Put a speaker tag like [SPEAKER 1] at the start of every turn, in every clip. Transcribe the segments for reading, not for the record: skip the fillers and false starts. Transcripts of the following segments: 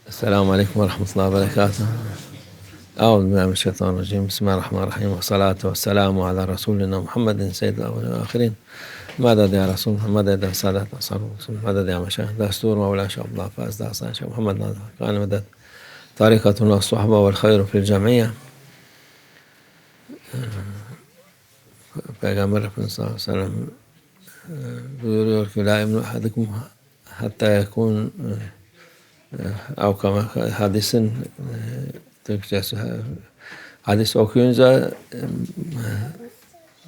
[SPEAKER 1] السلام عليكم ورحمة الله وبركاته. أعوذ بالله من الشيطان الرجيم. بسم الله الرحمن الرحيم، والصلاة والسلام على رسولنا محمد سيد الأولين والآخرين. مدد يا رسول الله، مدد يا سادة أصحاب الرسول، مدد يا مشايخ دستور مولانا شيخ عبد الله فاز داستان شيخ محمد ناظر كان مدد طريقتنا الصحبة والخير في الجمعية. Peygamber Efendimiz sallallahu aleyhi ve sellem buyuruyor ki la emnu ahadukum hatta yekun avkama hadisin Türkçesi hadis okuyunca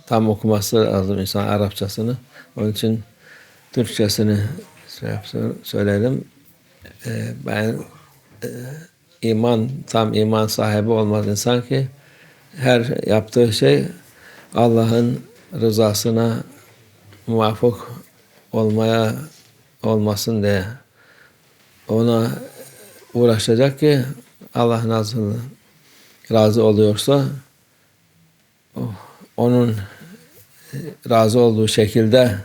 [SPEAKER 1] tam okuması lazım insan Arapçasını. Onun için Türkçesini söyleyelim. Ben tam iman sahibi olmaz insan ki her yaptığı şey Allah'ın rızasına muvafık olmasın diye ona uğraşacak ki Allah nasıl razı oluyorsa onun razı olduğu şekilde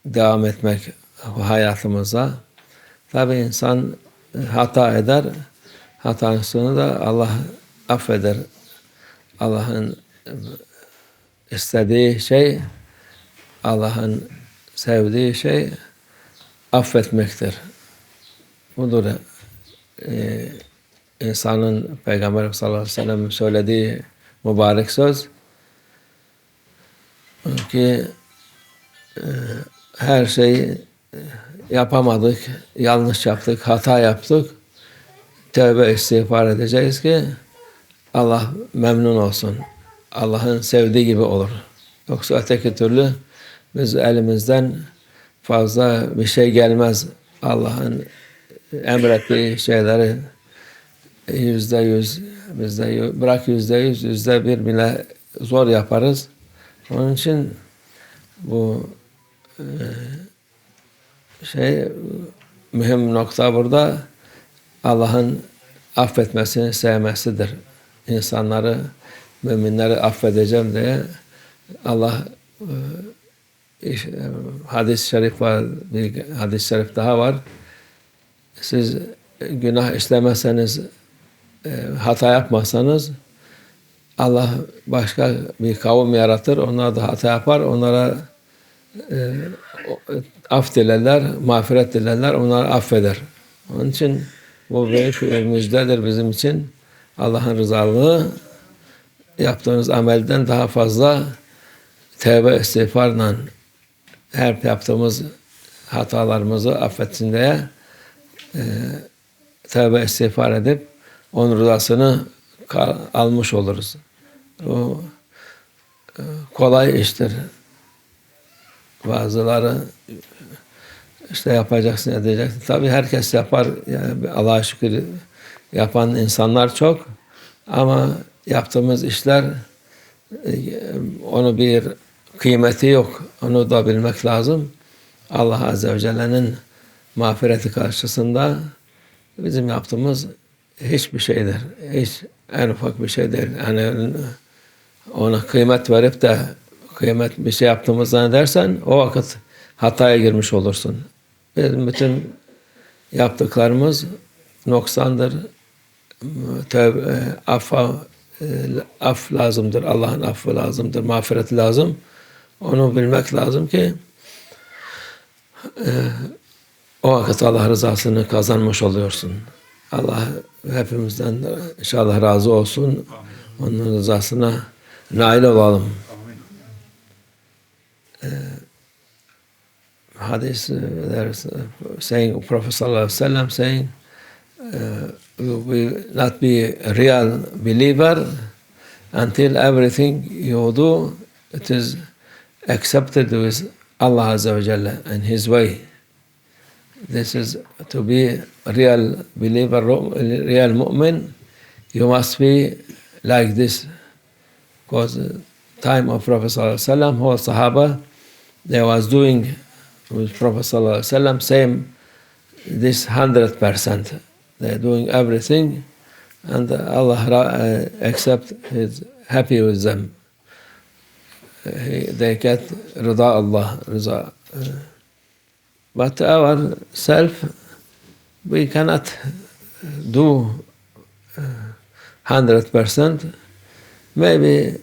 [SPEAKER 1] devam etmek hayatımıza. Tabi insan hata eder, hatasını da Allah affeder. Allah'ın istediği şey, Allah'ın sevdiği şey affetmektir. Budur insanın Peygamber sallallahu aleyhi ve sellem söylediği mübarek söz ki her şeyi yapamadık, yanlış yaptık, hata yaptık. Tövbe istiğfar edeceğiz ki Allah memnun olsun. Allah'ın sevdiği gibi olur. Yoksa öteki türlü biz elimizden fazla bir şey gelmez. Allah'ın emrettiği şeyleri %100, bırak %100, %1 bile zor yaparız. Onun için bu mühim nokta burada Allah'ın affetmesini sevmesidir. İnsanları, müminleri affedeceğim diye Allah hadis-i şerif var, bir hadis-i şerif daha var. Siz günah işlemezseniz, hata yapmazsanız Allah başka bir kavim yaratır. Onlar da hata yapar. Onlara af dilerler, mağfiret dilerler. Onları affeder. Onun için bu büyük bir müjdedir bizim için. Allah'ın rızalığı yaptığınız amelden daha fazla tevbe istiğfarla her yaptığımız hatalarımızı affetsin diye tevbe istiğfar edip onun rızasını almış oluruz. O kolay iştir. Bazıları işte yapacaksın, edeceksin. Tabii herkes yapar. Yani Allah'a şükür yapan insanlar çok. Ama yaptığımız işler onu bir kıymeti yok. Onu da bilmek lazım. Allah Azze ve Celle'nin mağfireti karşısında bizim yaptığımız hiçbir şeydir. Hiç en ufak bir şey değil. Yani ona kıymet verip de kıymet bir şey yaptığımızı zannedersen o vakit hataya girmiş olursun. Bizim bütün yaptıklarımız noksandır. Tövbe, af lazımdır. Allah'ın affı lazımdır. Mağfireti lazım. Onu bilmek lazım ki o vakit Allah rızasını kazanmış oluyorsun. Allah hepimizden inşallah razı olsun. Onun rızasına nail olalım. Hadis saying, Prophet sallallahu aleyhi ve sellem saying, you will not be a real believer until everything you do it is accepted with Allah Azze ve Celle and His way. This is to be a real believer, real mu'min. You must be like this. Because the time of Prophet sallallahu aleyhi ve sellem, whole Sahaba, they was doing with Prophet sallallahu aleyhi ve sellem same this 100%. They're doing everything, and Allah accept is happy with them. They get rida Allah, rida. But our self, we cannot do 100%. Maybe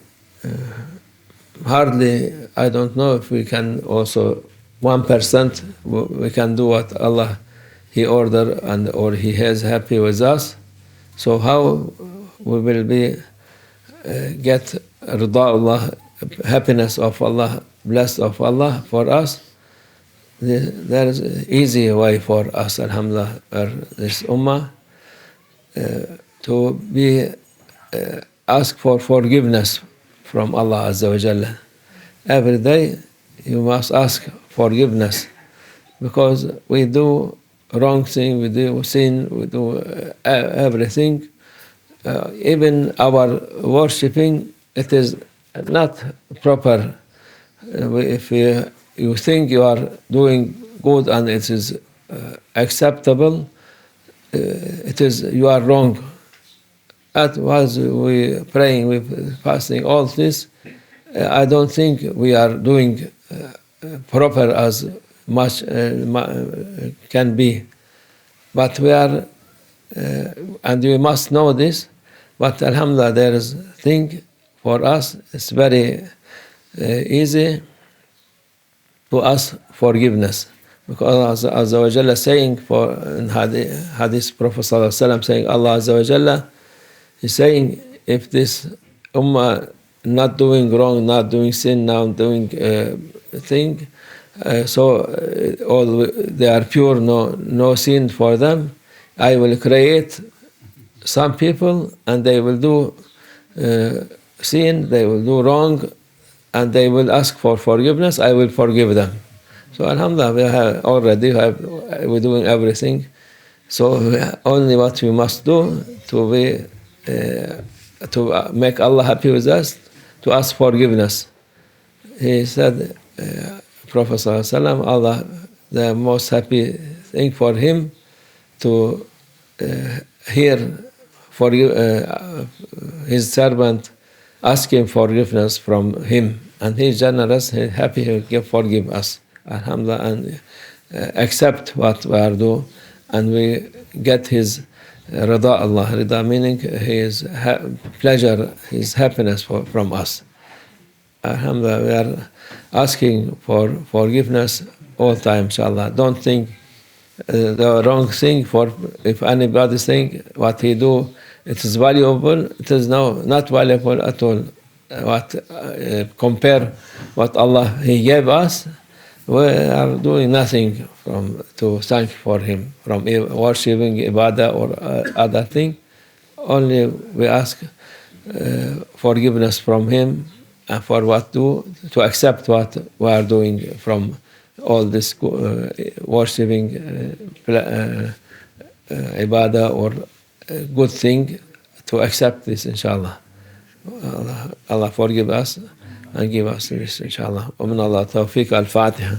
[SPEAKER 1] hardly, I don't know if we can also 1% we can do what Allah He order and or He is happy with us. So how we will be get rida Allah, happiness of Allah, blessed of Allah for us? There is an easy way for us, alhamdulillah, this ummah, to be ask for forgiveness from Allah Azza wa Jalla. Every day you must ask forgiveness, because we do wrong thing, we do sin, we do everything. Even our worshipping, it is not proper. If you think you are doing good and it is acceptable, it is you are wrong. As we praying, we fasting, all this, I don't think we are doing proper as much can be. But we are, and we must know this. But alhamdulillah, there is thing for us. It's very easy to ask forgiveness, because Allah Azza wa Jalla saying for in Hadith Prophet Sallallahu Alaihi Wasallam saying, Allah Azza wa Jalla is saying, if this ummah not doing wrong, not doing sin, not doing thing, so all they are pure, no sin for them, I will create some people and they will do sin, they will do wrong, and they will ask for forgiveness, I will forgive them. So alhamdulillah, we're doing everything. So only what we must do to be to make Allah happy with us, to ask forgiveness. He said, Prophet ﷺ, Allah, the most happy thing for him to hear his servant ask him forgiveness from him, and he is generous, he happy, he will forgive us, alhamdulillah, and accept what we are doing, and we get his rida Allah. Rida meaning his pleasure, his happiness from us. Alhamdulillah, we are asking for forgiveness all time, inshallah. Don't think the wrong thing, for if anybody think what he do, it is valuable, it is not valuable at all. Compare what Allah He gave us, we are doing nothing to thank for Him, from worshipping, ibadah or other thing. Only we ask forgiveness from Him, and for what to accept what we are doing from all this worshipping, ibadah or good thing, to accept this, inshallah. Allah forgive us and give us this, inshallah. ومن الله التوفيق. الفاتحة.